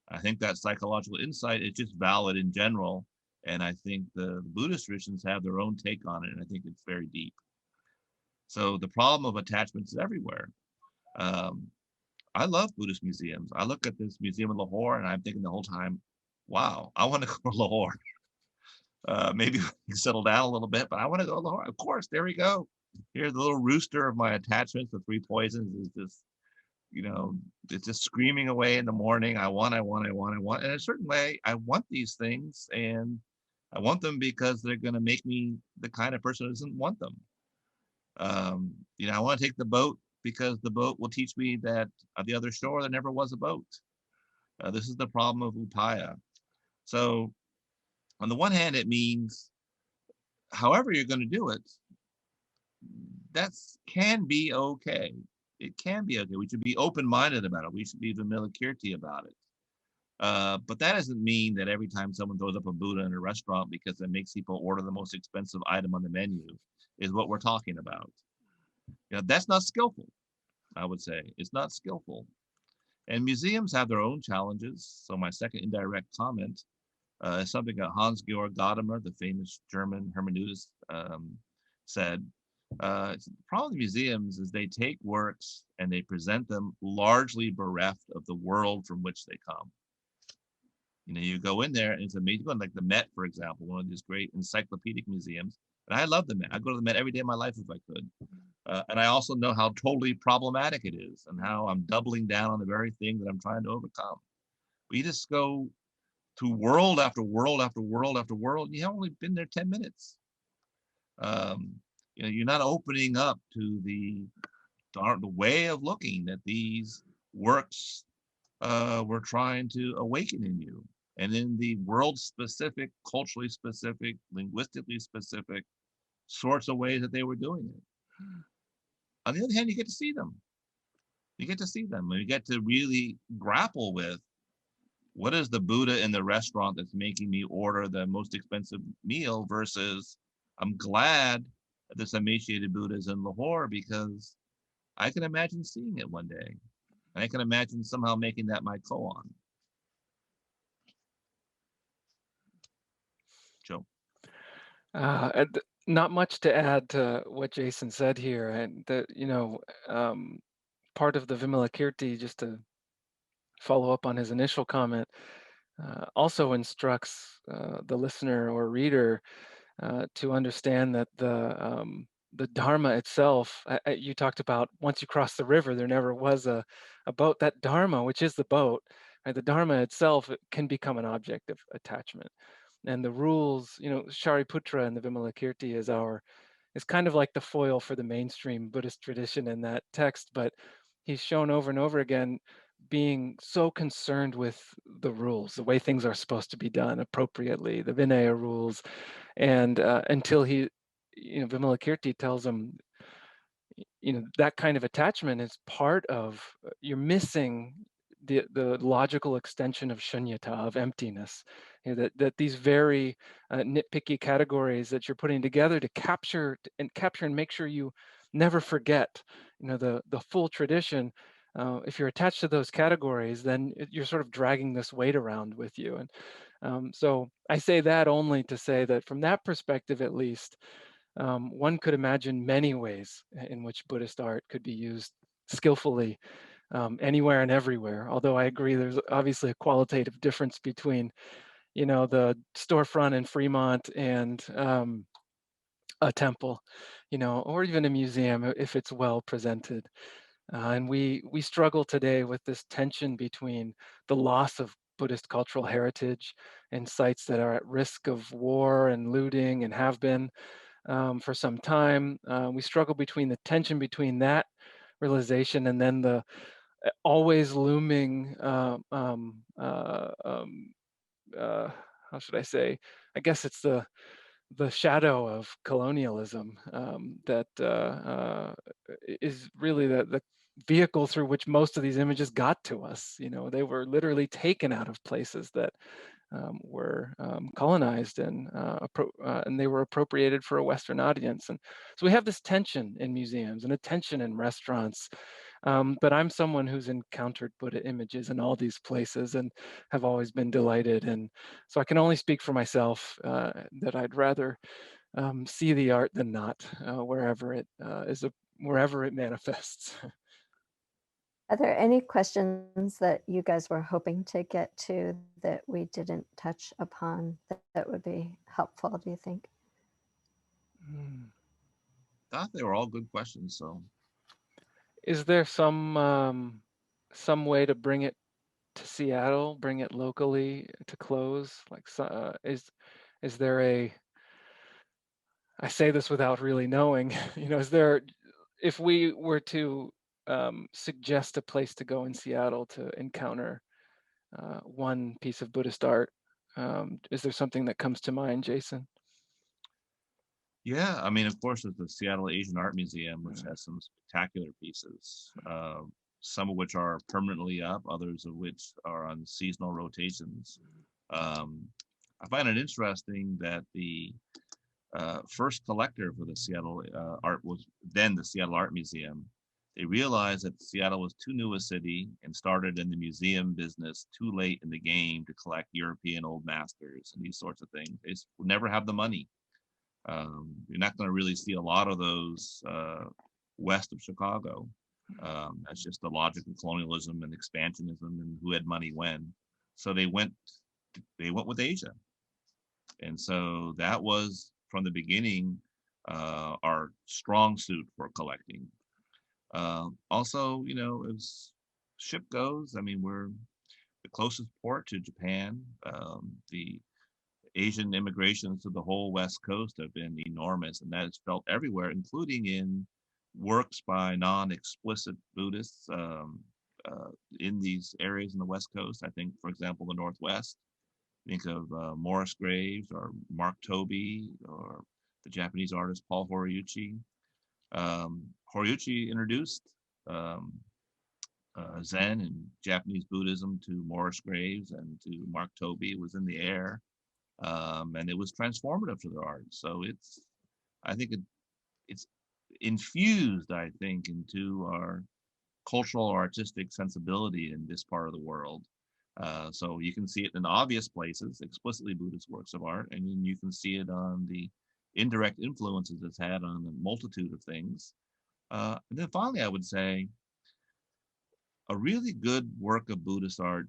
I think that psychological insight is just valid in general. And I think the Buddhist traditions have their own take on it. And I think it's very deep. So the problem of attachments is everywhere. Um, I love Buddhist museums. I look at this museum in Lahore and I'm thinking the whole time, wow, I want to go to Lahore. Maybe we can settle down a little bit, but I want to go to Lahore. Of course, there we go. Here's the little rooster of my attachments. The three poisons is just, you know, it's just screaming away in the morning. I want, I want, I want, I want. In a certain way, I want these things, and I want them because they're going to make me the kind of person who doesn't want them. I want to take the boat because the boat will teach me that at the other shore there never was a boat. This is the problem of upaya. So on the one hand, it means however you're going to do it, that's can be okay. It can be okay. We should be open-minded about it. We should be familiarity about it. But that doesn't mean that every time someone throws up a Buddha in a restaurant because it makes people order the most expensive item on the menu is what we're talking about. That's not skillful, I would say. It's not skillful. And museums have their own challenges. So my second indirect comment is something that Hans-Georg Gadamer, the famous German hermeneutist, said. The problem with museums is they take works and they present them largely bereft of the world from which they come. You go in there and it's amazing. Like the Met, for example, one of these great encyclopedic museums. And I love the Met. I go to the Met every day of my life if I could. And I also know how totally problematic it is and how I'm doubling down on the very thing that I'm trying to overcome. But you just go to world after world after world after world. And you haven't only been there 10 minutes. You're not opening up to the way of looking that these works were trying to awaken in you. And in the world specific, culturally specific, linguistically specific sorts of ways that they were doing it. On the other hand, you get to see them. You get to see them and you get to really grapple with what is the Buddha in the restaurant that's making me order the most expensive meal versus I'm glad that this emaciated Buddha is in Lahore because I can imagine seeing it one day. And I can imagine somehow making that my koan. Joe. Not much to add to what Jason said here. And part of the Vimalakirti, just to follow up on his initial comment, also instructs the listener or reader to understand that the Dharma itself, you talked about once you cross the river, there never was a boat. That Dharma, which is the boat, right, the Dharma itself can become an object of attachment. And the rules, Shariputra in the Vimalakirti is kind of like the foil for the mainstream Buddhist tradition in that text, but he's shown over and over again being so concerned with the rules, the way things are supposed to be done appropriately, the Vinaya rules, and until Vimalakirti tells him, that kind of attachment is part of, you're missing the logical extension of shunyata, of emptiness. That these very nitpicky categories that you're putting together to capture and make sure you never forget, the full tradition. If you're attached to those categories, then you're sort of dragging this weight around with you. And so I say that only to say that from that perspective, at least, one could imagine many ways in which Buddhist art could be used skillfully anywhere and everywhere. Although I agree, there's obviously a qualitative difference between, the storefront in Fremont and a temple, or even a museum if it's well presented. And we struggle today with this tension between the loss of Buddhist cultural heritage and sites that are at risk of war and looting and have been for some time. We struggle between the tension between that realization and then the always looming, how should I say? I guess it's the shadow of colonialism that is really the vehicle through which most of these images got to us. They were literally taken out of places that were colonized and they were appropriated for a Western audience. And so we have this tension in museums and a tension in restaurants. But I'm someone who's encountered Buddha images in all these places and have always been delighted. And so I can only speak for myself that I'd rather see the art than not, wherever it manifests. Are there any questions that you guys were hoping to get to that we didn't touch upon that would be helpful, do you think? Hmm. Thought they were all good questions. So Is there some way to bring it to Seattle, bring it locally to close? Like, is there a? I say this without really knowing. Is there, if we were to suggest a place to go in Seattle to encounter one piece of Buddhist art, is there something that comes to mind, Jason? yeah, I mean, of course, there's the Seattle Asian Art Museum, which Mm. has some spectacular pieces, some of which are permanently up, others of which are on seasonal rotations. Um, I find it interesting that the first collector for the Seattle art was then the Seattle Art Museum. They realized that Seattle was too new a city and started in the museum business too late in the game to collect European old masters and these sorts of things. They just would never have the money. You're not going to really see a lot of those west of Chicago. That's just the logic of colonialism and expansionism and who had money when. So they went with Asia, and so that was from the beginning our strong suit for collecting. Also, as ship goes, I mean, we're the closest port to Japan. The Asian immigrations to the whole West Coast have been enormous, and that is felt everywhere, including in works by non-explicit Buddhists in these areas in the West Coast. I think, for example, the Northwest. Think of Morris Graves or Mark Toby or the Japanese artist Paul Horiuchi. Horiuchi introduced um, Zen and Japanese Buddhism to Morris Graves and to Mark Toby. It was in the air, and it was transformative to their art. So I think it's infused, I think, into our cultural or artistic sensibility in this part of the world. So you can see it in obvious places, explicitly Buddhist works of art, and then you can see it on the indirect influences it's had on a multitude of things. And then finally, I would say a really good work of Buddhist art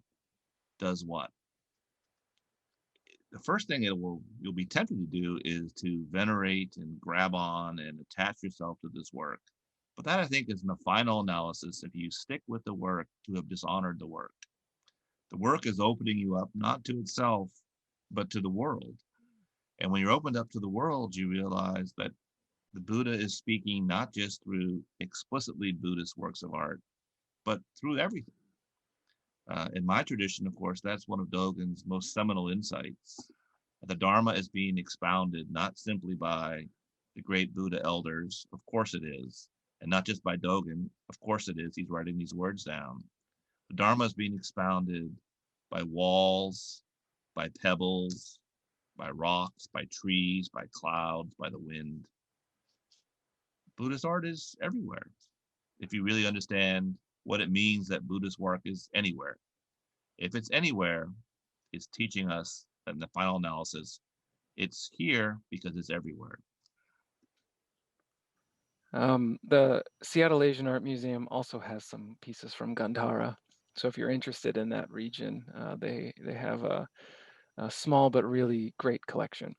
does what? The first thing you'll be tempted to do is to venerate and grab on and attach yourself to this work. But that I think is in the final analysis, if you stick with the work, to have dishonored the work. The work is opening you up not to itself, but to the world. And when you're opened up to the world, you realize that the Buddha is speaking not just through explicitly Buddhist works of art, but through everything. In my tradition, of course, that's one of Dogen's most seminal insights. The Dharma is being expounded not simply by the great Buddha elders, of course it is, and not just by Dogen, of course it is, he's writing these words down. The Dharma is being expounded by walls, by pebbles, by rocks, by trees, by clouds, by the wind. Buddhist art is everywhere. If you really understand what it means that Buddhist work is anywhere. If it's anywhere, it's teaching us that in the final analysis, it's here because it's everywhere. The Seattle Asian Art Museum also has some pieces from Gandhara. So if you're interested in that region, they have a small but really great collection.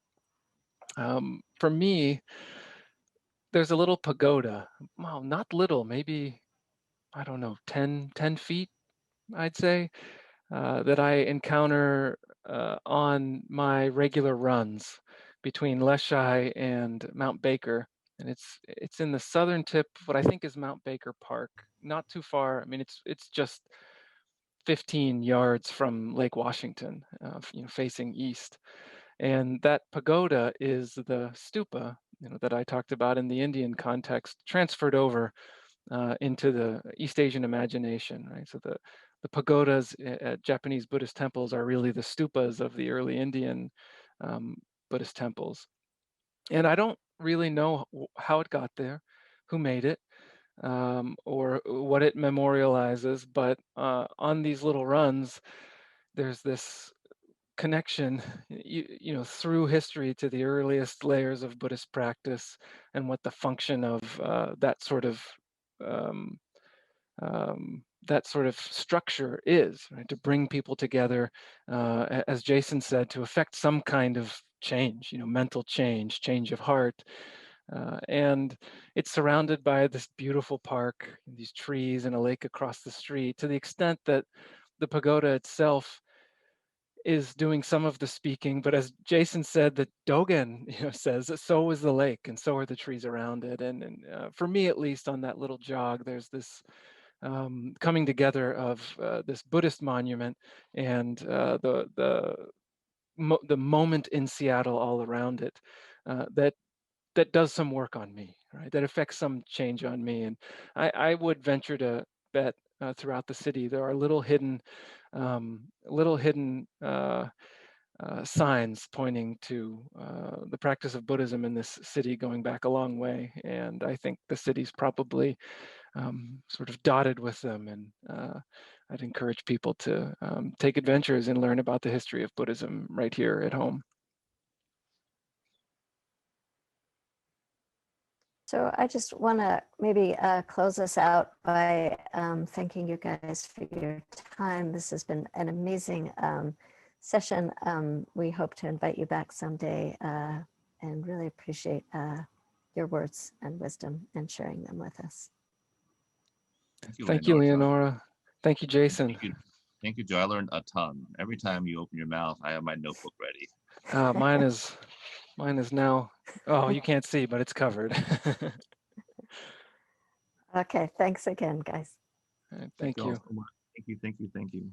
For me, there's a little pagoda. Well, not little, maybe, I don't know, 10 feet, I'd say, that I encounter on my regular runs between Leshai and Mount Baker. And it's in the southern tip of what I think is Mount Baker Park, not too far. I mean, it's just 15 yards from Lake Washington, facing east. And that pagoda is the stupa, that I talked about in the Indian context, transferred over into the East Asian imagination, right? So the pagodas at Japanese Buddhist temples are really the stupas of the early Indian um, Buddhist temples. And I don't really know how it got there, who made it, or what it memorializes, but on these little runs, there's this connection, through history to the earliest layers of Buddhist practice and what the function of um, that sort of structure is, right? To bring people together, as Jason said, to affect some kind of change, mental change, change of heart. And it's surrounded by this beautiful park, these trees, and a lake across the street, to the extent that the pagoda itself is doing some of the speaking, but as Jason said, the Dogen says that so is the lake and so are the trees around it. And for me, at least, on that little jog, there's this coming together of this Buddhist monument and the moment in Seattle all around it, that does some work on me, right? That affects some change on me. And I would venture to bet throughout the city there are little hidden signs pointing to the practice of Buddhism in this city going back a long way. And I think the city's probably sort of dotted with them. And I'd encourage people to take adventures and learn about the history of Buddhism right here at home. So I just want to maybe close us out by thanking you guys for your time. This has been an amazing session. We hope to invite you back someday and really appreciate your words and wisdom and sharing them with us. Thank you, Leonora. Thank you, Jason. Thank you, Joe. I learned a ton. Every time you open your mouth, I have my notebook ready. Mine is now, oh, you can't see, but it's covered. Okay, thanks again, guys. Thank you. Thank you.